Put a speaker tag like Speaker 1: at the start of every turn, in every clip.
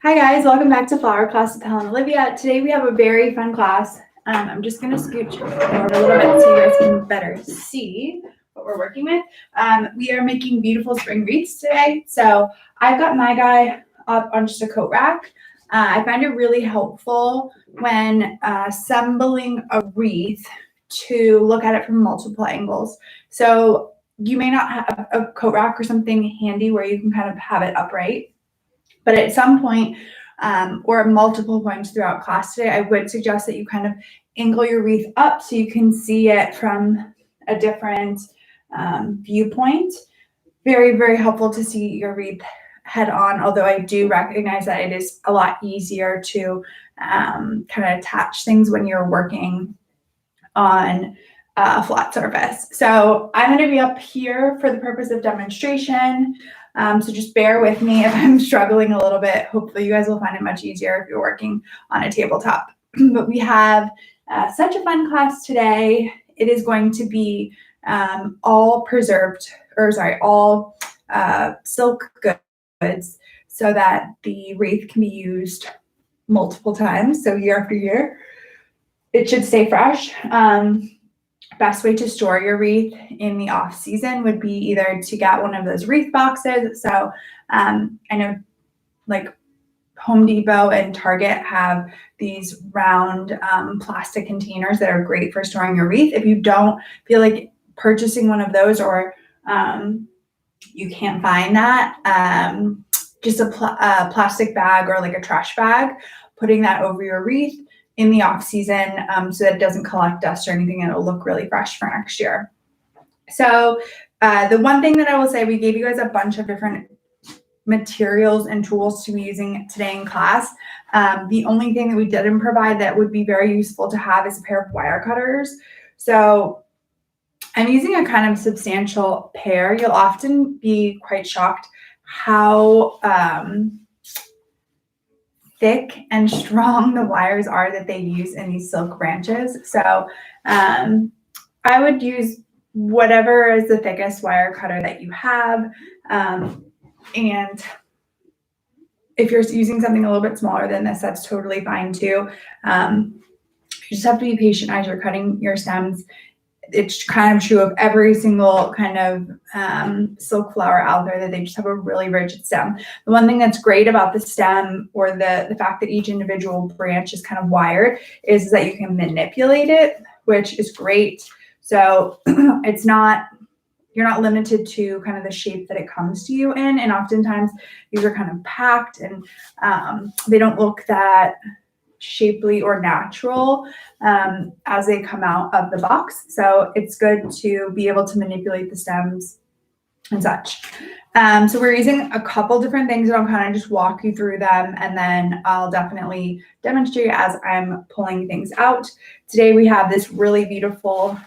Speaker 1: Hi guys, welcome back to Flower Class with Helen and Olivia. Today we have a very fun class. I'm just going to scooch over a little bit so you guys can better see what we're working with. We are making beautiful spring wreaths today. So I've got my guy up on just a coat rack. I find it really helpful when assembling a wreath to look at it from multiple angles. So you may not have a coat rack or something handy where you can kind of have it upright. But at some point, or multiple points throughout class today, I would suggest that you kind of angle your wreath up so you can see it from a different viewpoint. Very, very helpful to see your wreath head on, although I do recognize that it is a lot easier to kind of attach things when you're working on a flat surface. So I'm going to be up here for the purpose of demonstration. So just bear with me if I'm struggling a little bit. Hopefully you guys will find it much easier if you're working on a tabletop. But we have such a fun class today. It is going to be all silk goods so that the wreath can be used multiple times. So year after year, it should stay fresh. Best way to store your wreath in the off season would be either to get one of those wreath boxes. So I know like Home Depot and Target have these round plastic containers that are great for storing your wreath. If you don't feel like purchasing one of those or you can't find that, just a plastic bag or like a trash bag, putting that over your wreath in the off season so that it doesn't collect dust or anything, and it'll look really fresh for next year. So the one thing that I will say, we gave you guys a bunch of different materials and tools to be using today in class. The only thing that we didn't provide that would be very useful to have is a pair of wire cutters. So I'm using a kind of substantial pair. You'll often be quite shocked how thick and strong the wires are that they use in these silk branches. So I would use whatever is the thickest wire cutter that you have. And if you're using something a little bit smaller than this, that's totally fine too. You just have to be patient as you're cutting your stems. It's kind of true of every single kind of silk flower out there that they just have a really rigid stem. The one thing that's great about the stem, or the fact that each individual branch is kind of wired, is that you can manipulate it, which is great. So you're not limited to kind of the shape that it comes to you in. And oftentimes these are kind of packed and they don't look that shapely or natural as they come out of the box. So it's good to be able to manipulate the stems and such. So we're using a couple different things, and I'll kind of just walk you through them, and then I'll definitely demonstrate as I'm pulling things out. Today we have this really beautiful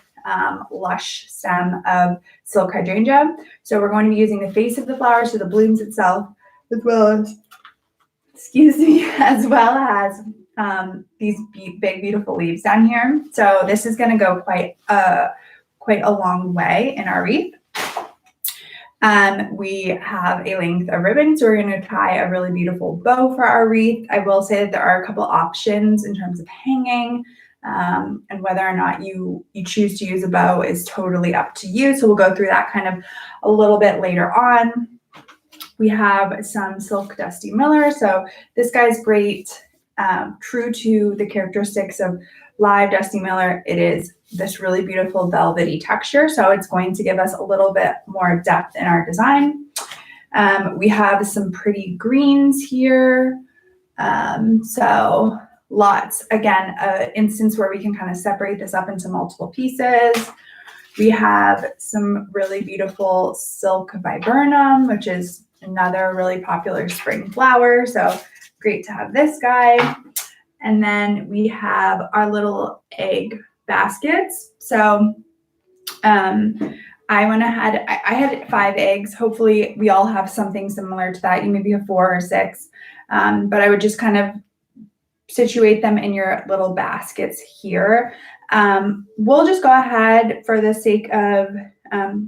Speaker 1: lush stem of silk hydrangea. So we're going to be using the face of the flower, so the blooms itself, as well as, these big, beautiful leaves down here. So this is going to go quite a long way in our wreath. We have a length of ribbon, so we're going to tie a really beautiful bow for our wreath. I will say that there are a couple options in terms of hanging, and whether or not you choose to use a bow is totally up to you. So we'll go through that kind of a little bit later on. We have some silk Dusty Miller. So this guy's great, true to the characteristics of live Dusty Miller. It is this really beautiful velvety texture. So it's going to give us a little bit more depth in our design. We have some pretty greens here. So lots, again, an instance where we can kind of separate this up into multiple pieces. We have some really beautiful silk viburnum, which is another really popular spring flower. So great to have this guy. And then we have our little egg baskets. So I went ahead, I had 5 eggs. Hopefully we all have something similar to that. You maybe have 4 or 6, but I would just kind of situate them in your little baskets here. We'll just go ahead, for the sake of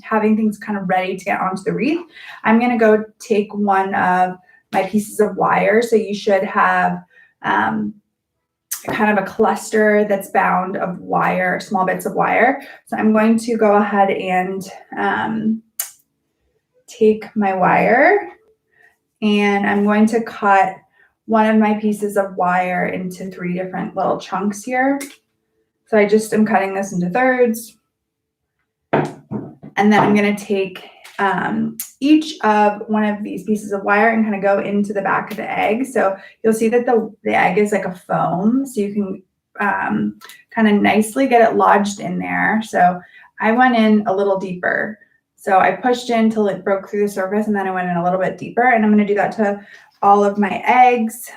Speaker 1: having things kind of ready to get onto the wreath. I'm going to go take one of my pieces of wire. So you should have kind of a cluster that's bound of wire, small bits of wire. So I'm going to go ahead and take my wire, and I'm going to cut one of my pieces of wire into 3 different little chunks here. So I just am cutting this into thirds. And then I'm going to take each of one of these pieces of wire and kind of go into the back of the egg. So you'll see that the egg is like a foam, so you can kind of nicely get it lodged in there. So I went in a little deeper. So I pushed in till it broke through the surface, and then I went in a little bit deeper, and I'm going to do that to all of my eggs.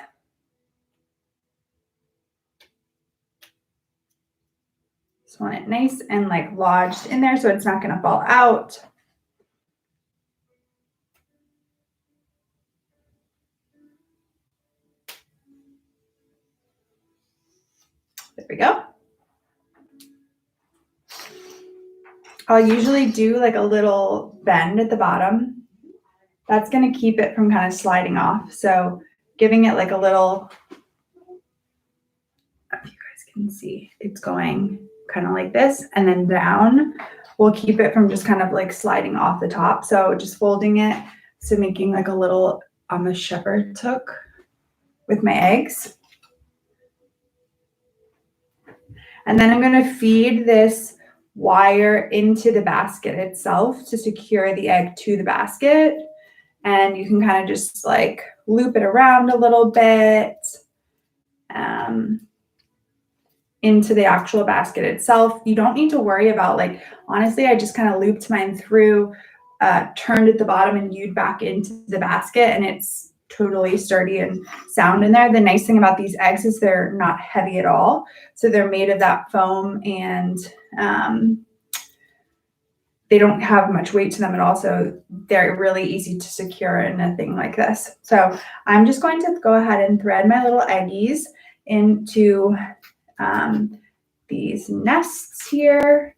Speaker 1: Just want it nice and like lodged in there so it's not going to fall out. There we go. I'll usually do like a little bend at the bottom. That's going to keep it from kind of sliding off. So giving it like a little, if you guys can see, it's going kind of like this and then down will keep it from just kind of like sliding off the top. So just folding it, so making like a little almost shepherd's hook with my eggs. And then I'm going to feed this wire into the basket itself to secure the egg to the basket. And you can kind of just like loop it around a little bit into the actual basket itself. You don't need to worry about, like, honestly, I just kind of looped mine through, turned at the bottom and hewed back into the basket, and it's totally sturdy and sound in there. The nice thing about these eggs is they're not heavy at all. So they're made of that foam, and they don't have much weight to them at all. So they're really easy to secure in a thing like this. So I'm just going to go ahead and thread my little eggies into these nests here.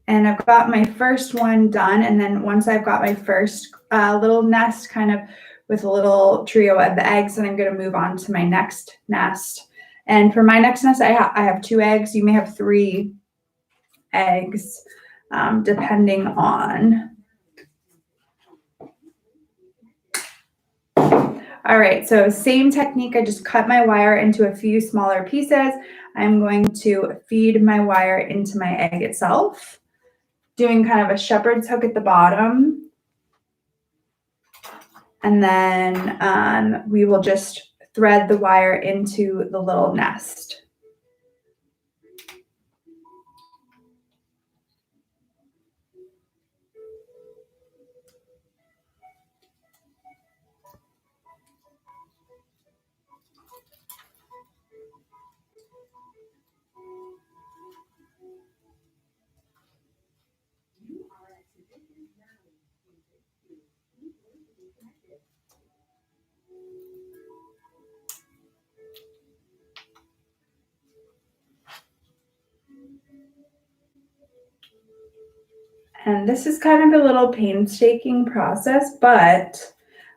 Speaker 1: And I've got my first one done. And then once I've got my first little nest kind of with a little trio of the eggs, then I'm going to move on to my next nest. And for my next nest, I have 2 eggs. You may have 3 eggs, depending on. All right, so same technique. I just cut my wire into a few smaller pieces. I'm going to feed my wire into my egg itself, doing kind of a shepherd's hook at the bottom. And then we will just thread the wire into the little nest. And this is kind of a little painstaking process, but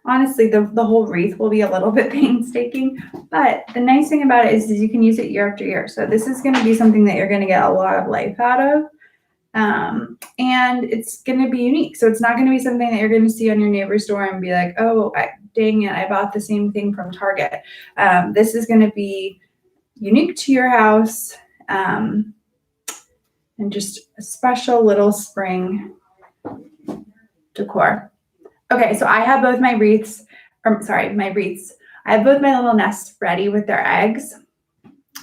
Speaker 1: honestly, the whole wreath will be a little bit painstaking. But the nice thing about it is you can use it year after year. So this is going to be something that you're going to get a lot of life out of. And it's going to be unique. So it's not going to be something that you're going to see on your neighbor's door and be like, oh, dang it, I bought the same thing from Target. This is going to be unique to your house. And just a special little spring decor. Okay, so I have both my wreaths, my wreaths. I have both my little nests ready with their eggs.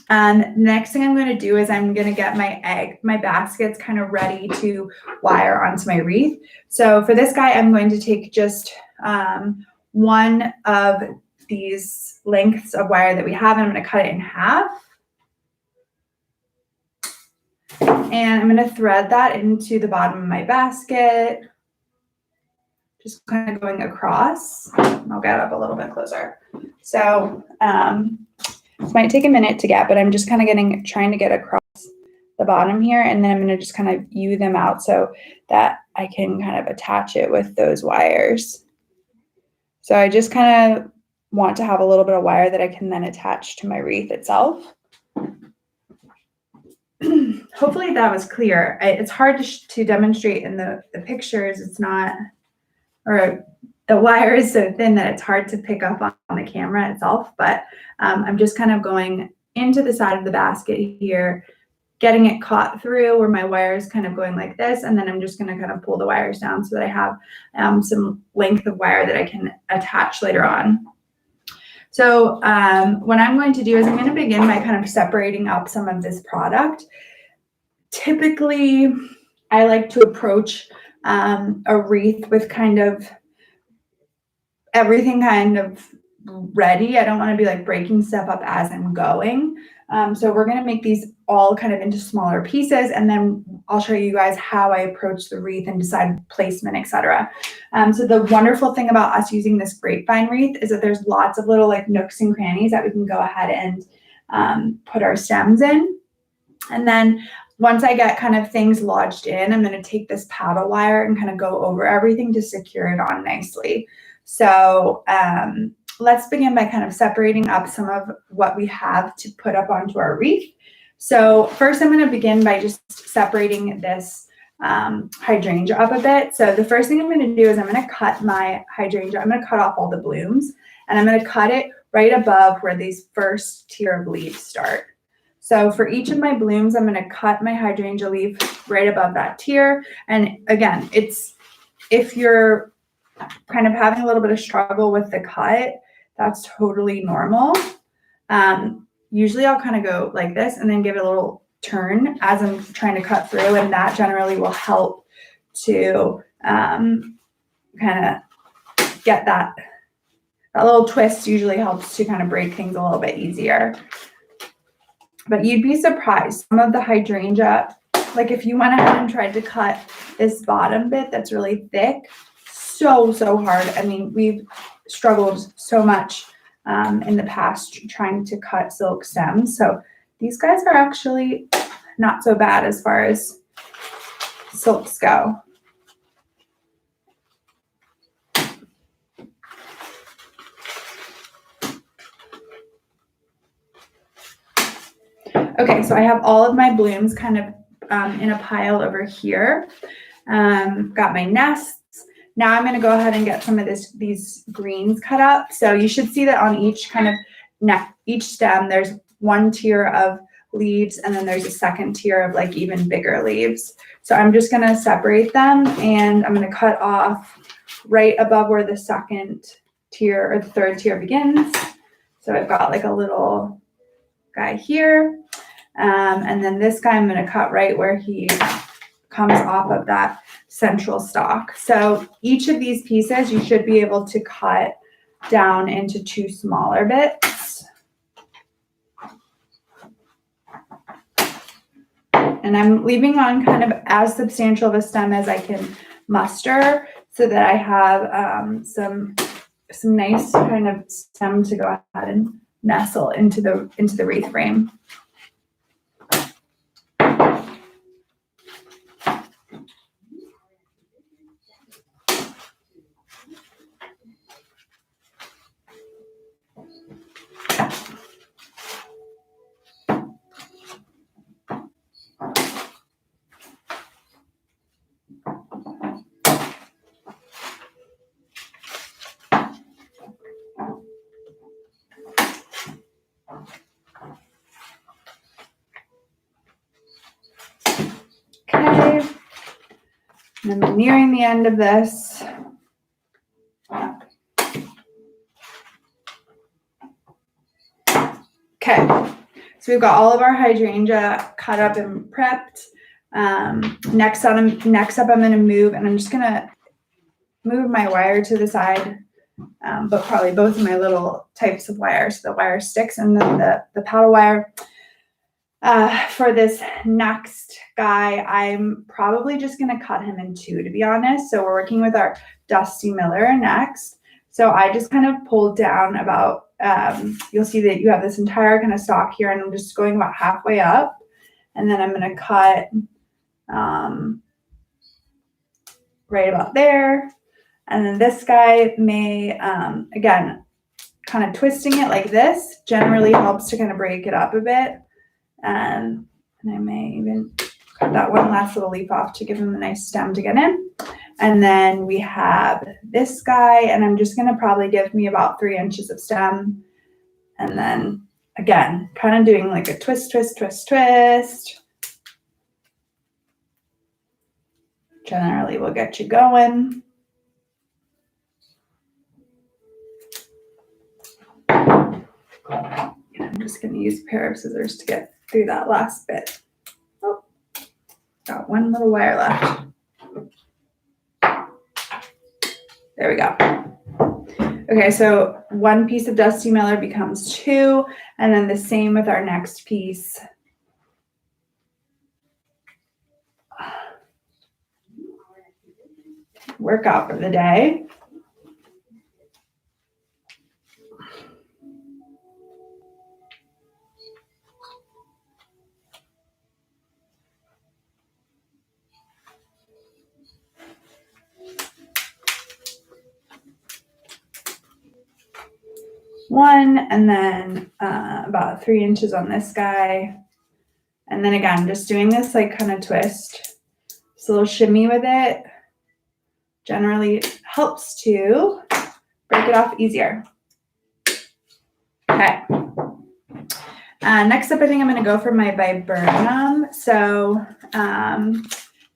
Speaker 1: The next thing I'm going to do is I'm going to get my baskets kind of ready to wire onto my wreath. So for this guy, I'm going to take just one of these lengths of wire that we have, and I'm going to cut it in half. And I'm going to thread that into the bottom of my basket, just kind of going across. I'll get up a little bit closer. So this might take a minute to get, but I'm just kind of trying to get across the bottom here, and then I'm going to just kind of hew them out so that I can kind of attach it with those wires. So I just kind of want to have a little bit of wire that I can then attach to my wreath itself. Hopefully that was clear. It's hard to demonstrate in the pictures. It's not, or the wire is so thin that it's hard to pick up on the camera itself, but I'm just kind of going into the side of the basket here, getting it caught through where my wire is kind of going like this, and then I'm just going to kind of pull the wires down so that I have some length of wire that I can attach later on. So what I'm going to do is I'm going to begin by kind of separating up some of this product. Typically, I like to approach a wreath with kind of everything kind of ready. I don't want to be like breaking stuff up as I'm going. So we're going to make these all kind of into smaller pieces, and then I'll show you guys how I approach the wreath and decide placement, etc. So the wonderful thing about us using this grapevine wreath is that there's lots of little like nooks and crannies that we can go ahead and put our stems in. And then once I get kind of things lodged in, I'm going to take this paddle wire and kind of go over everything to secure it on nicely. So let's begin by kind of separating up some of what we have to put up onto our wreath. So first I'm going to begin by just separating this hydrangea up a bit. So the first thing I'm going to do is I'm going to cut my hydrangea. I'm going to cut off all the blooms, and I'm going to cut it right above where these first tier of leaves start. So for each of my blooms, I'm going to cut my hydrangea leaf right above that tier. And again, if you're kind of having a little bit of struggle with the cut, that's totally normal. Usually I'll kind of go like this and then give it a little turn as I'm trying to cut through, and that generally will help to kind of get that little twist. Usually helps to kind of break things a little bit easier. But you'd be surprised, some of the hydrangea, like if you went ahead and tried to cut this bottom bit that's really thick, so hard. I mean, we've struggled so much in the past trying to cut silk stems. So these guys are actually not so bad as far as silks go. Okay, so I have all of my blooms kind of in a pile over here. Got my nests. Now I'm going to go ahead and get some of these greens cut up. So you should see that on each kind of each stem, there's one tier of leaves, and then there's a second tier of like even bigger leaves. So I'm just going to separate them, and I'm going to cut off right above where the second tier or the third tier begins. So I've got like a little guy here. And then this guy I'm going to cut right where he comes off of that central stalk. So each of these pieces you should be able to cut down into two smaller bits. And I'm leaving on kind of as substantial of a stem as I can muster so that I have some nice kind of stem to go ahead and nestle into the wreath frame. Okay, and I'm nearing the end of this. Okay, so we've got all of our hydrangea cut up and prepped. Next up, I'm going to move, and I'm just going to move my wire to the side, but probably both of my little types of wire, so the wire sticks, and then the paddle wire. For this next guy, I'm probably just going to cut him in two, to be honest. So we're working with our Dusty Miller next. So I just kind of pulled down about, you'll see that you have this entire kind of stalk here, and I'm just going about halfway up. And then I'm going to cut right about there. And then this guy may, again, kind of twisting it like this generally helps to kind of break it up a bit. And I may even cut that one last little leaf off to give him a nice stem to get in. And then we have this guy, and I'm just gonna probably give me about 3 inches of stem. And then again, kind of doing like a twist, twist, twist, twist. Generally will get you going. I'm just going to use a pair of scissors to get through that last bit. Oh, got one little wire left. There we go. Okay, so one piece of dusty miller becomes 2, and then the same with our next piece. Workout for the day. One, and then about 3 inches on this guy. And then again, just doing this like kind of twist. Just a little shimmy with it. Generally helps to break it off easier. Okay. Next up, I think I'm going to go for my viburnum. So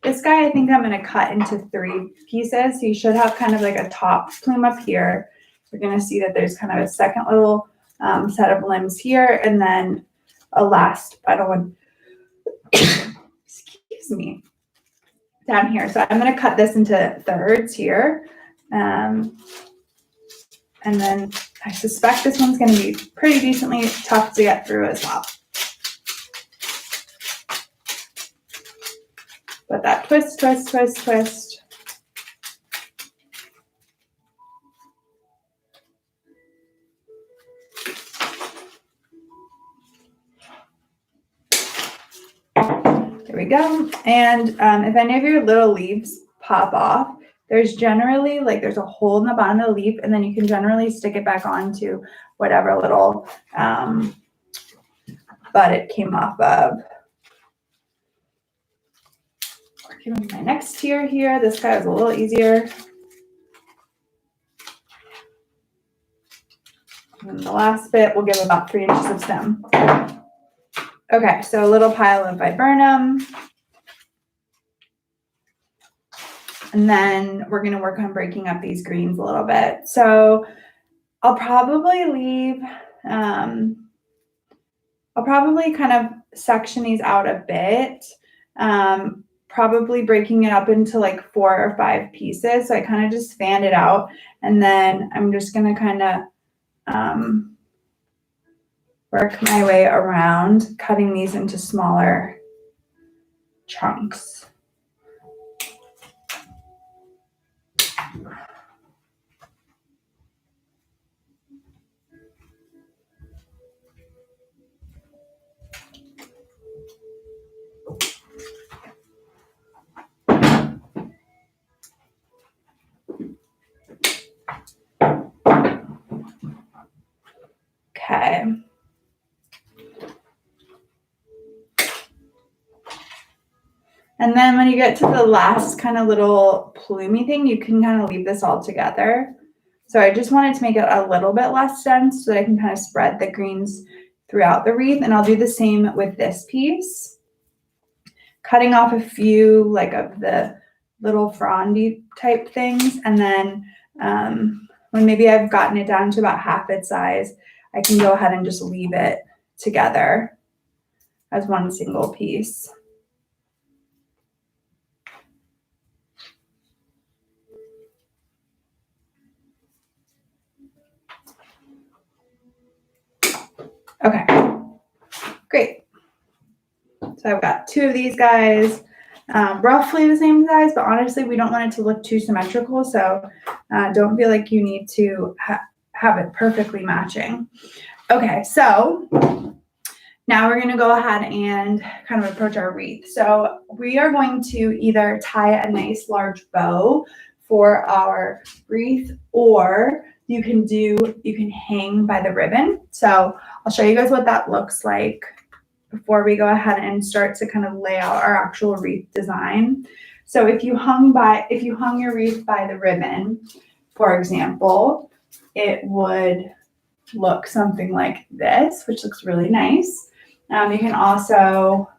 Speaker 1: this guy, I think I'm going to cut into 3 pieces. So you should have kind of like a top plume up here. You're going to see that there's kind of a second little set of limbs here, and then a last final one. Excuse me. Down here. So I'm going to cut this into thirds here. And then I suspect this one's going to be pretty decently tough to get through as well. But that twist, twist, twist, twist. There we go. And if any of your little leaves pop off, there's generally there's a hole in the bottom of the leaf, and then you can generally stick it back onto whatever little bud it came off of. Working on my next tier here. This guy was a little easier. And the last bit will give about 3 inches of stem. Okay, so a little pile of viburnum. And then we're going to work on breaking up these greens a little bit. So I'll probably leave, I'll probably kind of section these out a bit, probably breaking it up into like 4 or 5 pieces. So I kind of just fan it out. And then I'm just going to kind of work my way around, cutting these into smaller chunks. Okay. And then when you get to the last kind of little plumy thing, you can kind of leave this all together. So I just wanted to make it a little bit less dense so that I can kind of spread the greens throughout the wreath. And I'll do the same with this piece. Cutting off a few like of the little frondy type things. And then when maybe I've gotten it down to about half its size, I can go ahead and just leave it together as one single piece. Okay, great. So I've got 2 of these guys, roughly the same size, but honestly, we don't want it to look too symmetrical. So don't feel like you need to have it perfectly matching. Okay, so Now we're going to go ahead and kind of approach our wreath. So we are going to either tie a nice large bow for our wreath, or you can hang by the ribbon. So I'll show you guys what that looks like before we go ahead and start to kind of lay out our actual wreath design. So if you hung your wreath by the ribbon, for example, it would look something like this, which looks really nice. You can also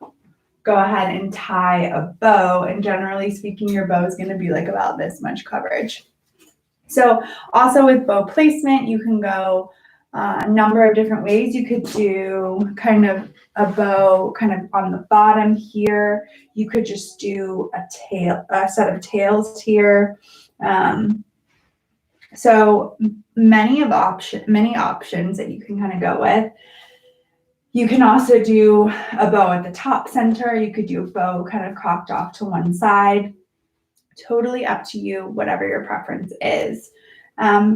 Speaker 1: go ahead and tie a bow, and generally speaking, your bow is going to be like about this much coverage. So also with bow placement, you can go a number of different ways. You could do kind of a bow kind of on the bottom here. You could just do a set of tails here. So many options that you can kind of go with. You can also do a bow at the top center. You could do a bow kind of cocked off to one side. Totally up to you, whatever your preference is.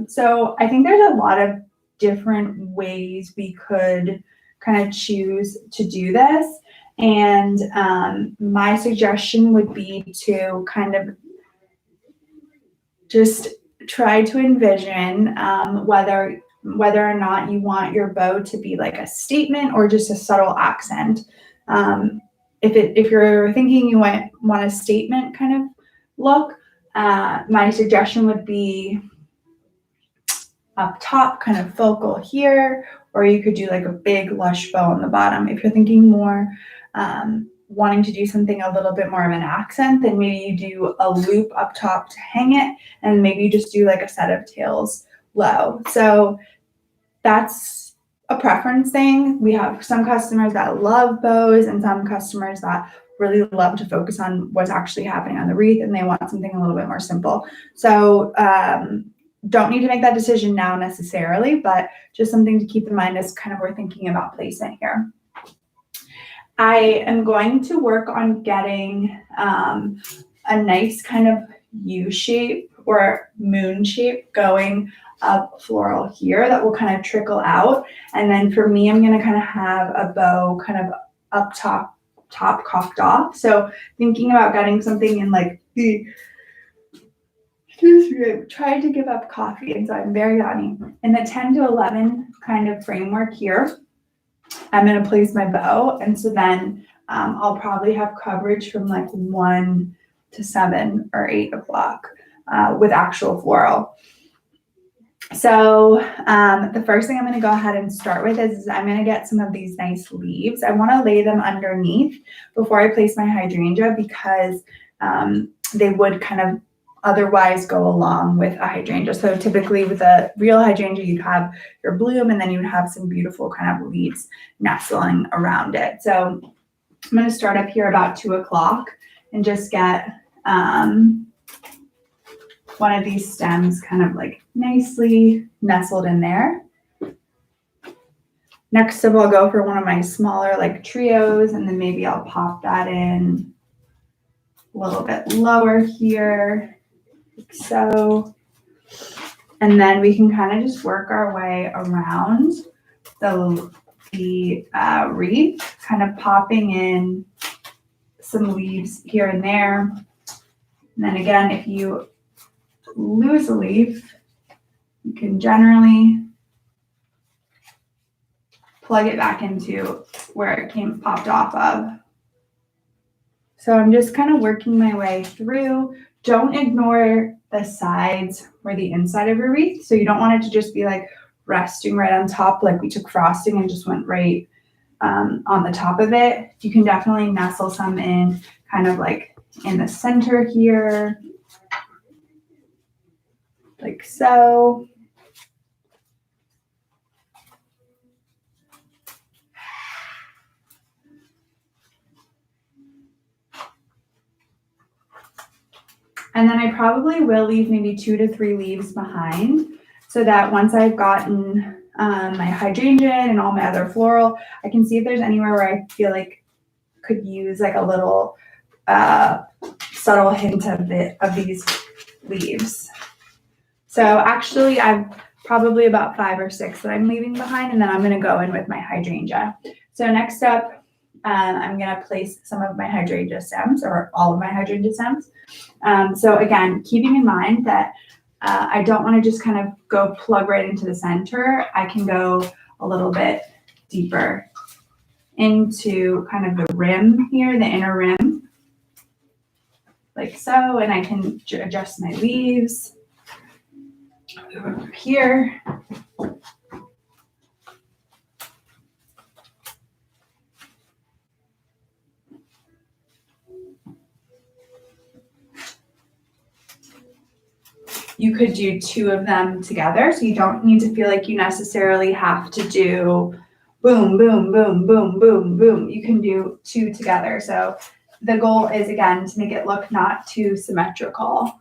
Speaker 1: So I think there's a lot of different ways we could kind of choose to do this. And my suggestion would be to kind of just try to envision whether or not you want your bow to be like a statement or just a subtle accent. If you're thinking you want a statement kind of look, my suggestion would be up top, kind of focal here, or you could do like a big lush bow on the bottom. If you're thinking more wanting to do something a little bit more of an accent, then maybe you do a loop up top to hang it, and maybe you just do like a set of tails low. So that's a preference thing. We have some customers that love bows and some customers that really love to focus on what's actually happening on the wreath, and they want something a little bit more simple. So don't need to make that decision now necessarily, but just something to keep in mind as kind of we're thinking about placement here. I am going to work on getting a nice kind of U shape or moon shape going up floral here that will kind of trickle out. And then for me, I'm going to kind of have a bow kind of up top cocked off. So thinking about getting something in like the, excuse me, I tried to give up coffee, and so I'm very yawny. In the 10 to 11 kind of framework here, I'm going to place my bow. And so then I'll probably have coverage from like 1 to 7 or 8 o'clock with actual floral. So the first thing I'm going to go ahead and start with is I'm going to get some of these nice leaves. I want to lay them underneath before I place my hydrangea, because they would kind of otherwise go along with a hydrangea. So typically with a real hydrangea, you'd have your bloom and then you'd have some beautiful kind of leaves nestling around it. So I'm going to start up here about 2 o'clock and just get one of these stems kind of like nicely nestled in there. Next up, I'll go for one of my smaller like trios, and then maybe I'll pop that in a little bit lower here, like so. And then we can kind of just work our way around the wreath, kind of popping in some leaves here and there. And then again, if you lose a leaf, you can generally plug it back into where it popped off of. So I'm just kind of working my way through. Don't ignore the sides or the inside of your wreath. So you don't want it to just be like resting right on top, like we took frosting and just went right on the top of it. You can definitely nestle some in kind of like in the center here, like so. And then I probably will leave maybe 2 to 3 leaves behind, so that once I've gotten my hydrangea and all my other floral, I can see if there's anywhere where I feel like could use like a little subtle hint of these leaves. So actually I've probably about 5 or 6 that I'm leaving behind, and then I'm going to go in with my hydrangea. So next up, I'm gonna place some of my hydrangea stems, or all of my hydrangea stems. So again, keeping in mind that I don't want to just kind of go plug right into the center. I can go a little bit deeper into kind of the rim here, the inner rim, like so, and I can adjust my leaves over here. You could do two of them together, so you don't need to feel like you necessarily have to do boom, boom, boom, boom, boom, boom. You can do two together. So the goal is, again, to make it look not too symmetrical.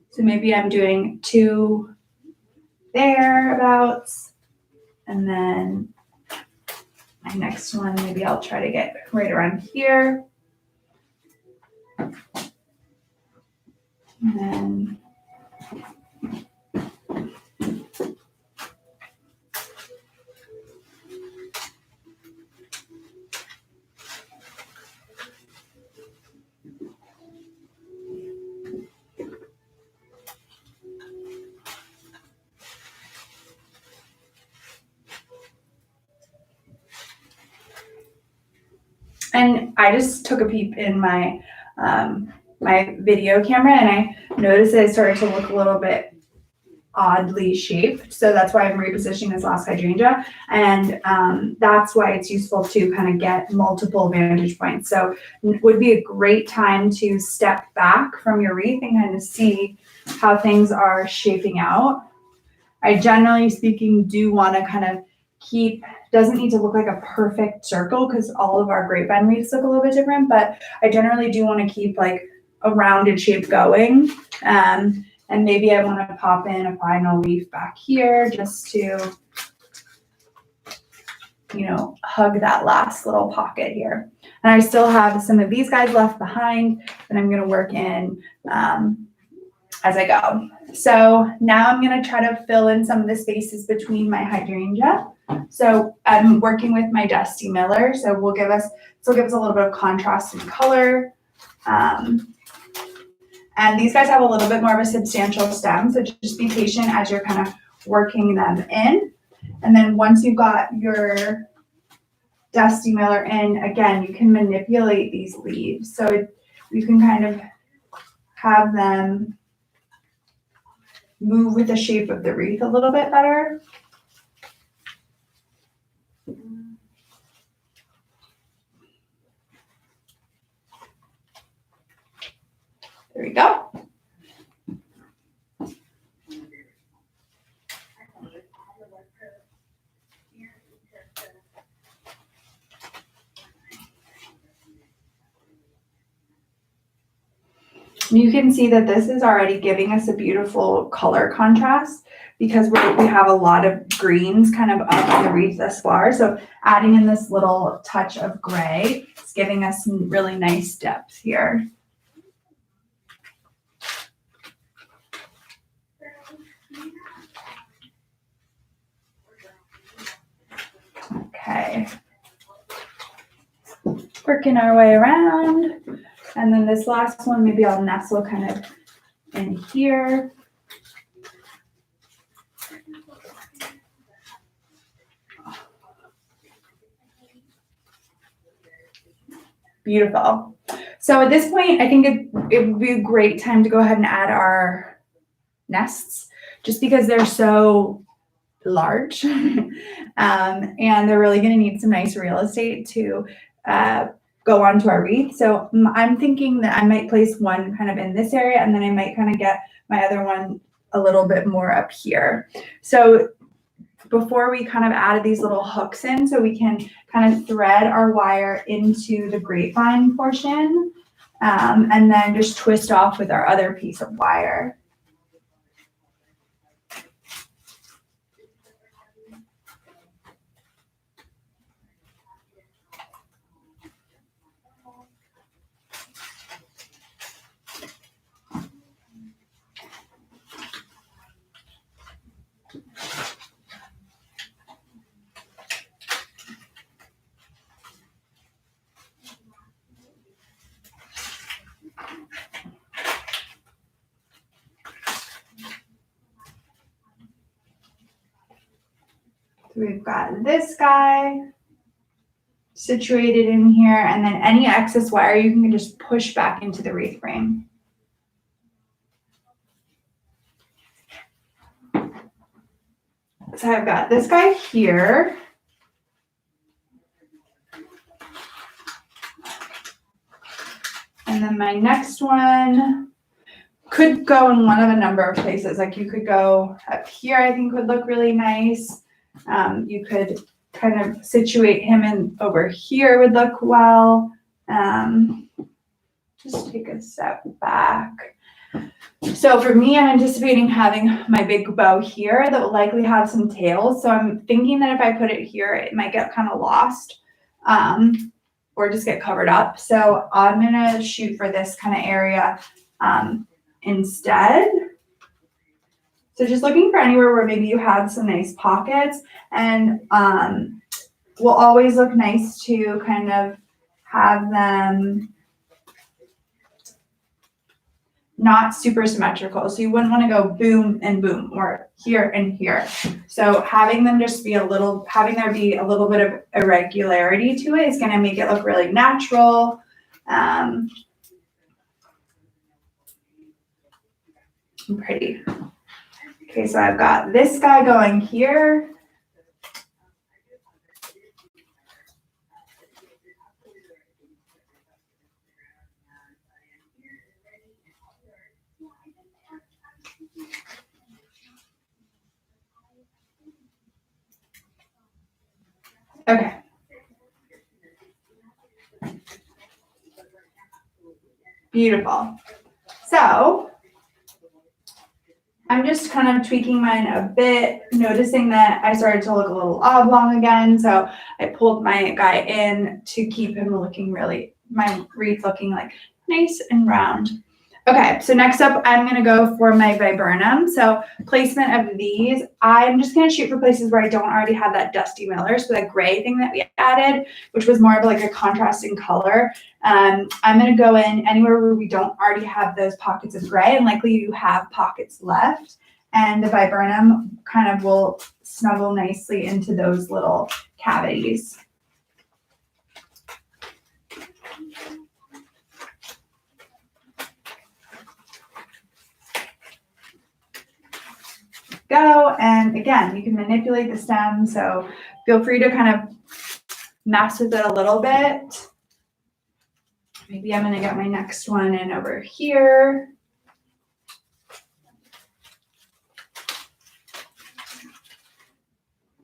Speaker 1: So maybe I'm doing two thereabouts, and then my next one, maybe I'll try to get right around here. And then and I just took a peep in my my video camera, and I noticed that it started to look a little bit oddly shaped. So that's why I'm repositioning this last hydrangea. And that's why it's useful to kind of get multiple vantage points. So it would be a great time to step back from your wreath and kind of see how things are shaping out. I generally speaking do want to kind of keep, doesn't need to look like a perfect circle because all of our grapevine wreaths look a little bit different, but I generally do want to keep like a rounded shape going. And maybe I want to pop in a final leaf back here just to, hug that last little pocket here. And I still have some of these guys left behind that I'm going to work in as I go. So now I'm going to try to fill in some of the spaces between my hydrangea. So I'm working with my Dusty Miller. So this will give us a little bit of contrast in color. And these guys have a little bit more of a substantial stem, so just be patient as you're kind of working them in. And then once you've got your Dusty Miller in, again, you can manipulate these leaves. So you can kind of have them move with the shape of the wreath a little bit better. There we go. You can see that this is already giving us a beautiful color contrast because we have a lot of greens kind of up in the wreath thus far. So adding in this little touch of gray is giving us some really nice depth here. Okay. Working our way around. And then this last one, maybe I'll nestle kind of in here. Beautiful. So at this point, I think it would be a great time to go ahead and add our nests, just because they're so large and they're really going to need some nice real estate to go onto our wreath. So I'm thinking that I might place one kind of in this area, and then I might kind of get my other one a little bit more up here. So before we kind of added these little hooks in, so we can kind of thread our wire into the grapevine portion, and then just twist off with our other piece of wire. So we've got this guy situated in here, and then any excess wire you can just push back into the wreath frame. So I've got this guy here. And then my next one could go in one of a number of places. Like you could go up here, I think would look really nice. You could kind of situate him in over here would look well. Just take a step back. So for me, I'm anticipating having my big bow here that will likely have some tails. So I'm thinking that if I put it here, it might get kind of lost or just get covered up. So I'm gonna shoot for this kind of area instead. So just looking for anywhere where maybe you have some nice pockets, and will always look nice to kind of have them not super symmetrical. So you wouldn't want to go boom and boom or here and here. So having them just be having there be a little bit of irregularity to it is going to make it look really natural. And pretty. Okay, so I've got this guy going here. Okay. Beautiful. So I'm just kind of tweaking mine a bit, noticing that I started to look a little oblong again. So I pulled my guy in to keep him looking my wreath looking like nice and round. Okay, so next up, I'm going to go for my viburnum. So placement of these, I'm just going to shoot for places where I don't already have that dusty miller. So that gray thing that we added, which was more of like a contrasting color. I'm going to go in anywhere where we don't already have those pockets of gray, and likely you have pockets left. And the viburnum kind of will snuggle nicely into those little cavities. Go, and again, you can manipulate the stem, so feel free to kind of mess with it a little bit. Maybe I'm going to get my next one in over here.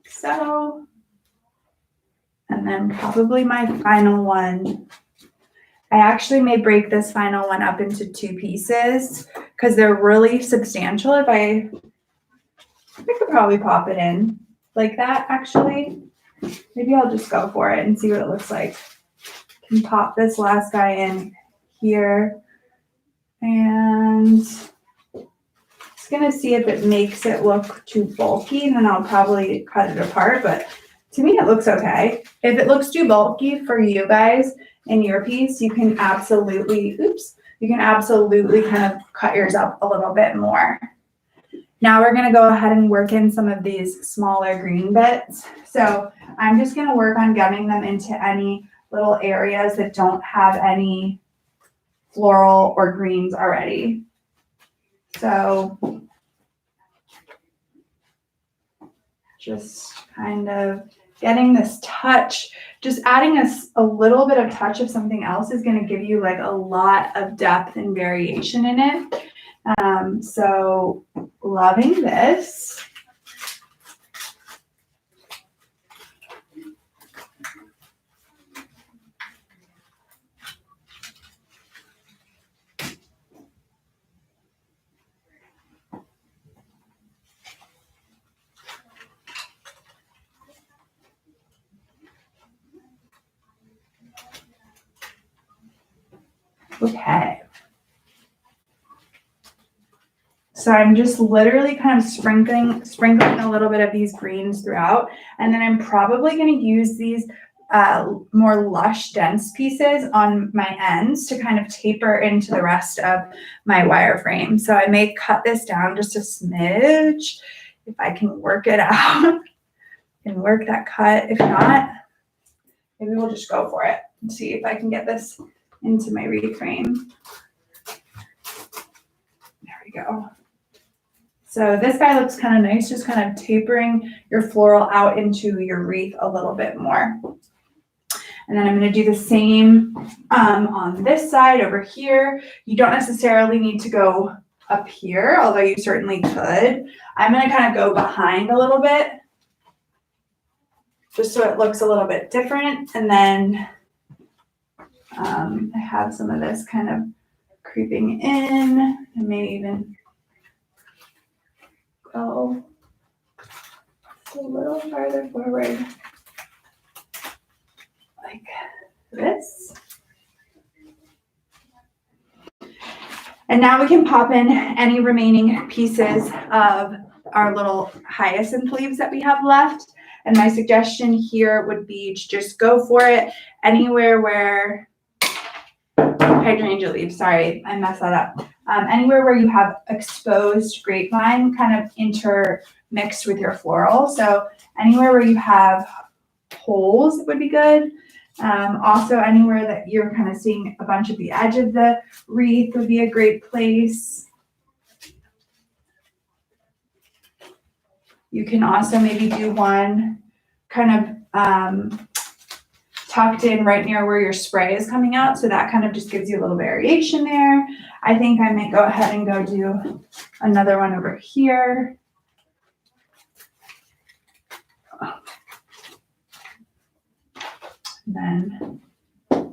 Speaker 1: So, and then probably my final one. I actually may break this final one up into 2 pieces because they're really substantial. I could probably pop it in like that, actually. Maybe I'll just go for it and see what it looks like. Can pop this last guy in here. And just going to see if it makes it look too bulky, and then I'll probably cut it apart. But to me, it looks okay. If it looks too bulky for you guys in your piece, you can absolutely, kind of cut yours up a little bit more. Now we're going to go ahead and work in some of these smaller green bits. So I'm just going to work on getting them into any little areas that don't have any floral or greens already. So just kind of getting this touch, just adding a little bit of touch of something else is going to give you like a lot of depth and variation in it. So loving this. Okay. So I'm just literally kind of sprinkling a little bit of these greens throughout. And then I'm probably going to use these more lush, dense pieces on my ends to kind of taper into the rest of my wireframe. So I may cut this down just a smidge if I can work it out. can work that cut. If not, maybe we'll just go for it and see if I can get this into my wreath frame. There we go. So this guy looks kind of nice, just kind of tapering your floral out into your wreath a little bit more. And then I'm going to do the same on this side over here. You don't necessarily need to go up here, although you certainly could. I'm going to kind of go behind a little bit, just so it looks a little bit different. And then I have some of this kind of creeping in, and maybe even go a little farther forward like this. And now we can pop in any remaining pieces of our little hyacinth leaves that we have left. And my suggestion here would be to just go for it anywhere where, hydrangea leaves, sorry, I messed that up. Anywhere where you have exposed grapevine kind of intermixed with your floral. So anywhere where you have holes would be good. Also anywhere that you're kind of seeing a bunch of the edge of the wreath would be a great place. You can also maybe do one kind of tucked in right near where your spray is coming out. So that kind of just gives you a little variation there. I think I might go ahead and go do another one over here. Then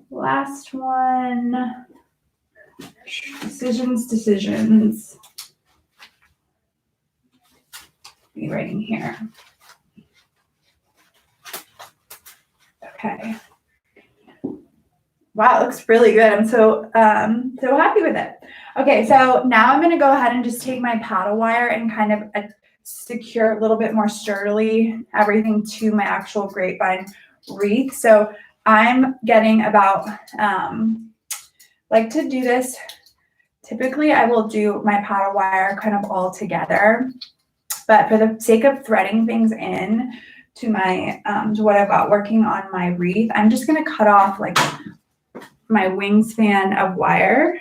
Speaker 1: last one, decisions. Be right in here. Okay. Wow, it looks really good. I'm so happy with it. Okay, so now I'm going to go ahead and just take my paddle wire and kind of secure a little bit more sturdily everything to my actual grapevine wreath. So I'm getting about, like to do this, typically I will do my paddle wire kind of all together, but for the sake of threading things in to my, to what I've got working on my wreath, I'm just going to cut off like my wingspan of wire.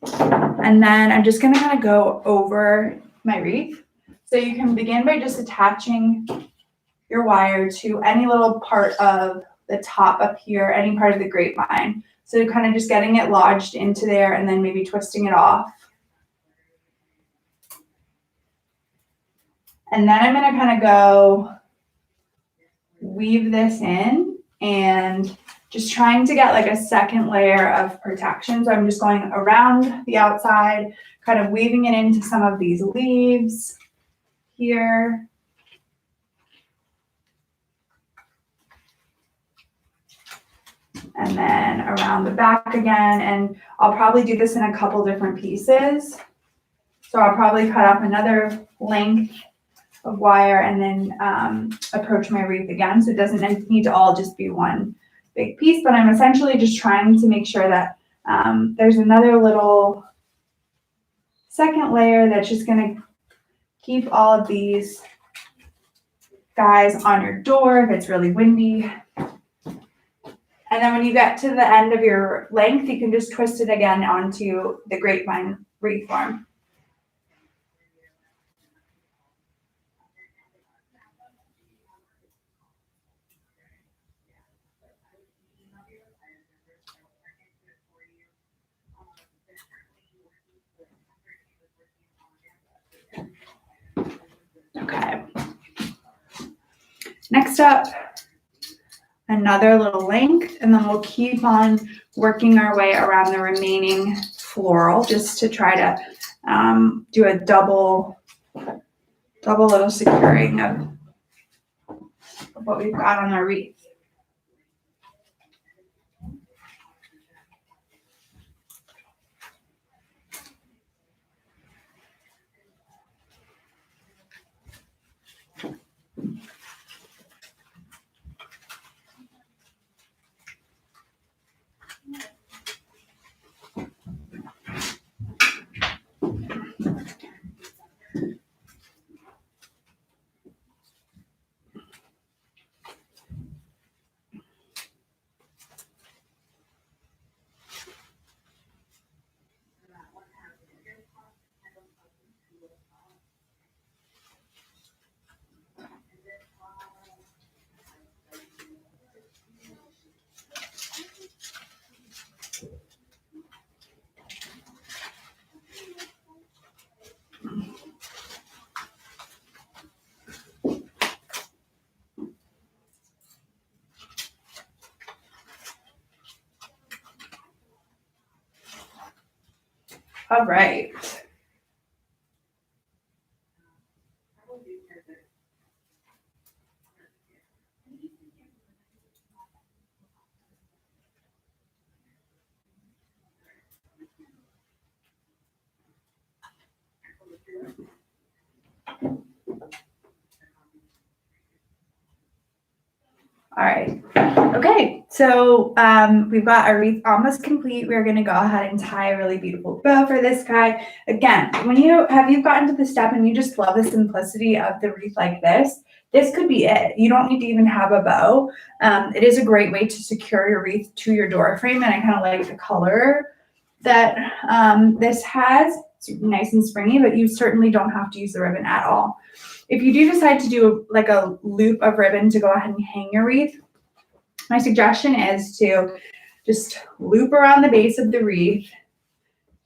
Speaker 1: And then I'm just going to kind of go over my wreath. So you can begin by just attaching your wire to any little part of the top up here, any part of the grapevine. So kind of just getting it lodged into there and then maybe twisting it off. And then I'm going to kind of go weave this in and just trying to get like a second layer of protection. So I'm just going around the outside, kind of weaving it into some of these leaves here. And then around the back again. And I'll probably do this in a couple different pieces. So I'll probably cut up another length of wire and then approach my wreath again. So it doesn't need to all just be one big piece, but I'm essentially just trying to make sure that there's another little second layer that's just going to keep all of these guys on your door if it's really windy. And then when you get to the end of your length, you can just twist it again onto the grapevine wreath form. Okay. Next up, another little length, and then we'll keep on working our way around the remaining floral just to try to do a double little securing of what we've got on our wreath. All right. All right. Okay, so we've got our wreath almost complete. We're going to go ahead and tie a really beautiful bow for this guy. Again, when you've gotten to the step and you just love the simplicity of the wreath like this could be it. You don't need to even have a bow. It is a great way to secure your wreath to your door frame, and I kind of like the color that this has. It's nice and springy, but you certainly don't have to use the ribbon at all. If you do decide to do like a loop of ribbon to go ahead and hang your wreath, my suggestion is to just loop around the base of the wreath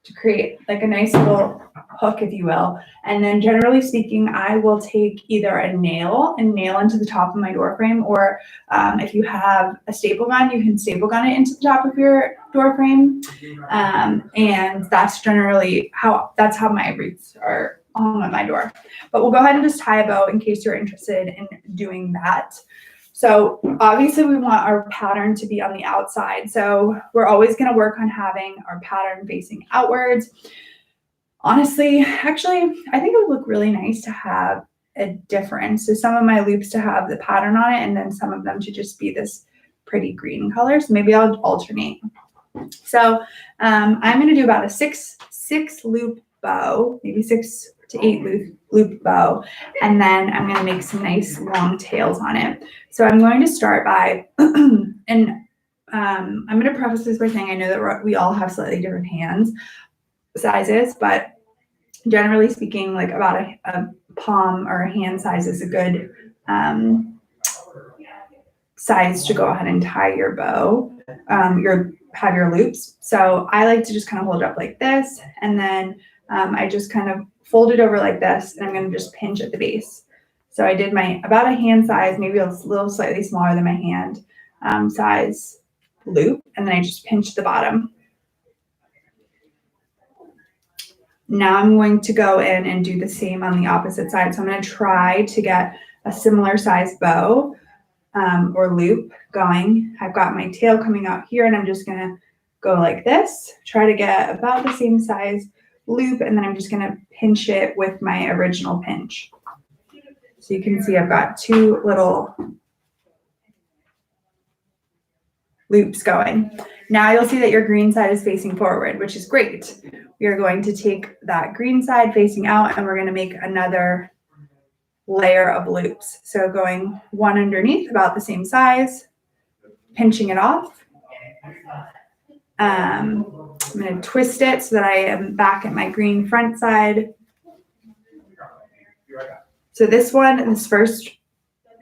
Speaker 1: to create like a nice little hook, if you will. And then generally speaking, I will take either a nail and nail into the top of my door frame, or if you have a staple gun, you can staple gun it into the top of your door frame. And that's generally how my wreaths are hung on my door. But we'll go ahead and just tie a bow in case you're interested in doing that. So obviously we want our pattern to be on the outside. So we're always going to work on having our pattern facing outwards. Honestly, actually, I think it would look really nice to have a difference. So some of my loops to have the pattern on it, and then some of them to just be this pretty green color. So maybe I'll alternate. So I'm going to do about a six loop bow, maybe 6 to 8 loop bow, and then I'm going to make some nice long tails on it. So I'm going to start by, and I'm going to preface this by saying I know that we all have slightly different hands sizes, but generally speaking, like about a palm or a hand size is a good size to go ahead and tie your bow, have your loops. So I like to just kind of hold it up like this, and then I just kind of fold it over like this, and I'm going to just pinch at the base. So I did my about a hand size, maybe a little slightly smaller than my hand size loop, and then I just pinch the bottom. Now I'm going to go in and do the same on the opposite side. So I'm going to try to get a similar size bow or loop going. I've got my tail coming out here, and I'm just going to go like this, try to get about the same size loop, and then I'm just going to pinch it with my original pinch. So you can see I've got 2 little loops going. Now you'll see that your green side is facing forward, which is great. We are going to take that green side facing out, and we're going to make another layer of loops. So going one underneath, about the same size, pinching it off. I'm going to twist it so that I am back at my green front side. So this first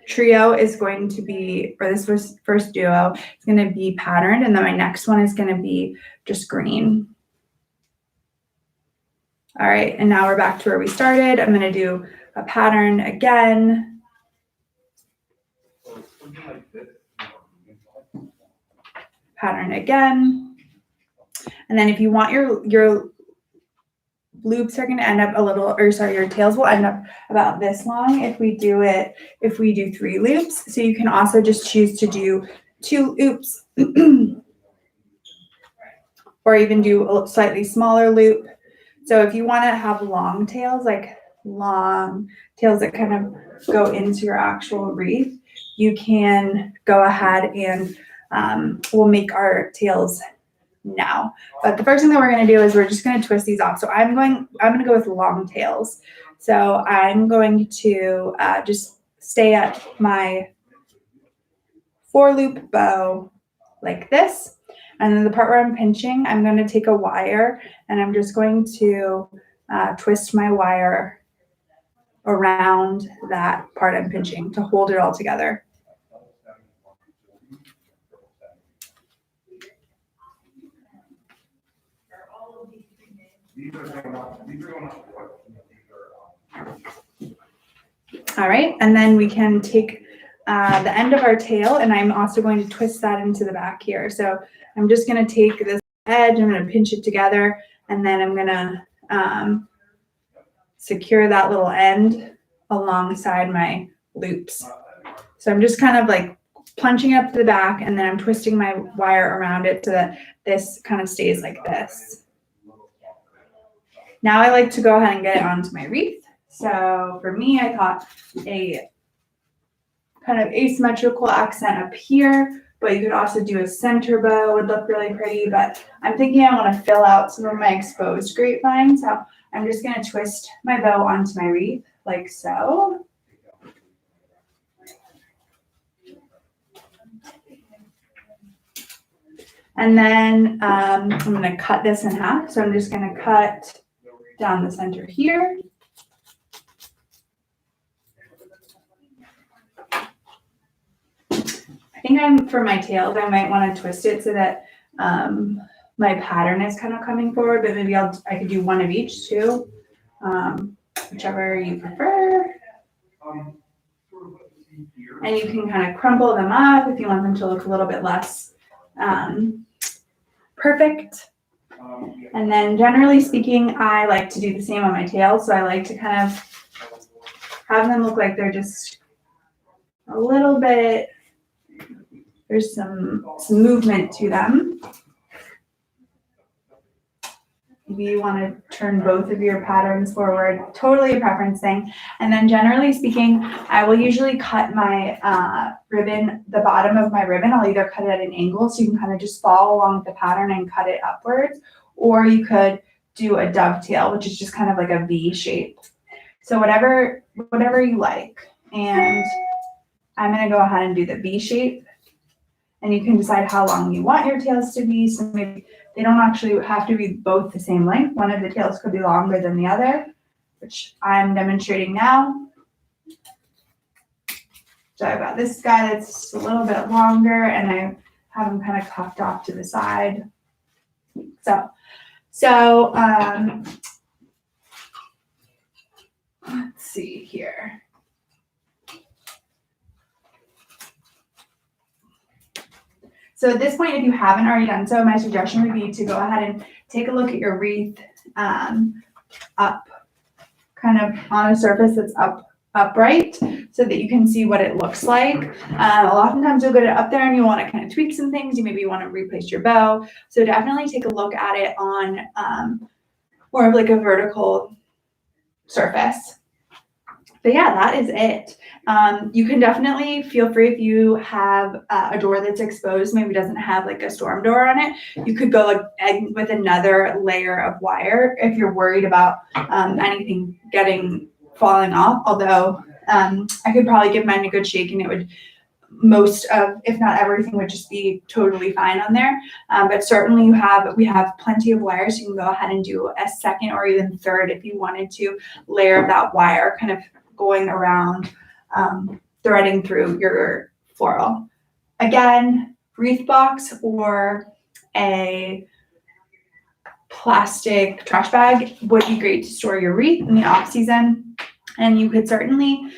Speaker 1: trio is going to be, or this first duo is going to be patterned, and then my next one is going to be just green. All right, and now we're back to where we started. I'm going to do a pattern again. Pattern again. And then if you want your loops are going to end up your tails will end up about this long if we do 3 loops. So you can also just choose to do 2 loops or even do a slightly smaller loop. So if you want to have long tails, like long tails that kind of go into your actual wreath, you can go ahead and we'll make our tails now. But the first thing that we're going to do is we're just going to twist these off. So I'm going to go with long tails. So I'm going to just stay at my 4 loop bow like this. And then the part where I'm pinching, I'm going to take a wire, and I'm just going to twist my wire around that part I'm pinching to hold it all together. All right, and then we can take the end of our tail, and I'm also going to twist that into the back here. So I'm just going to take this edge, I'm going to pinch it together, And then I'm gonna secure that little end alongside my loops. So I'm just kind of like punching up to the back, and then I'm twisting my wire around it so that this kind of stays like this. Now I like to go ahead and get it onto my wreath. So for me, I got a kind of asymmetrical accent up here, but you could also do a center bow, would look really pretty, but I'm thinking I want to fill out some of my exposed grapevine. So I'm just going to twist my bow onto my wreath like so. And then I'm going to cut this in half. So I'm just going to cut down the center here. I think for my tails, I might want to twist it so that my pattern is kind of coming forward, but maybe I could do one of each too, whichever you prefer. And you can kind of crumple them up if you want them to look a little bit less perfect. And then generally speaking, I like to do the same on my tails. So I like to kind of have them look like they're just a little bit, there's some movement to them. Maybe you want to turn both of your patterns forward, totally a preference thing. And then generally speaking, I will usually cut my ribbon, the bottom of my ribbon, I'll either cut it at an angle so you can kind of just follow along with the pattern and cut it upwards, or you could do a dovetail, which is just kind of like a V shape. So whatever you like. And I'm going to go ahead and do the V shape. And you can decide how long you want your tails to be. So maybe they don't actually have to be both the same length. One of the tails could be longer than the other, which I'm demonstrating now. So I've got this guy that's a little bit longer, and I have him kind of cuffed off to the side. So let's see here. So at this point, if you haven't already done so, my suggestion would be to go ahead and take a look at your wreath up kind of on a surface that's upright so that you can see what it looks like. Oftentimes you'll get it up there and you want to kind of tweak some things. You maybe want to replace your bow. So definitely take a look at it on more of like a vertical surface. But yeah, that is it. You can definitely feel free if you have a door that's exposed, maybe doesn't have like a storm door on it, you could go like with another layer of wire if you're worried about anything falling off. Although I could probably give mine a good shake and it would, most of, if not everything, would just be totally fine on there. But certainly we have plenty of wire, so you can go ahead and do a second or even third if you wanted to layer that wire kind of going around, threading through your floral. Again, wreath box or a plastic trash bag would be great to store your wreath in the off season. And you could certainly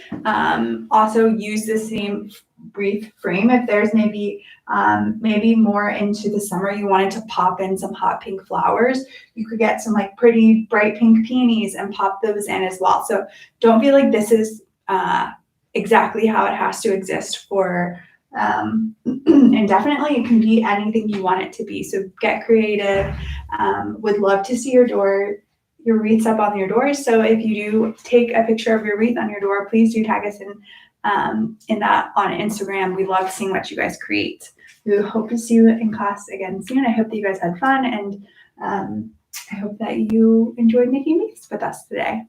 Speaker 1: also use the same wreath frame if there's maybe more into the summer you wanted to pop in some hot pink flowers. You could get some like pretty bright pink peonies and pop those in as well. So don't feel like this is exactly how it has to exist for and definitely it can be anything you want it to be. So get creative. Would love to see your wreaths up on your doors. So if you do take a picture of your wreath on your door, please do tag us in that on Instagram. We love seeing what you guys create. We hope to see you in class again soon. I hope that you guys had fun, and I hope that you enjoyed making wreaths with us today.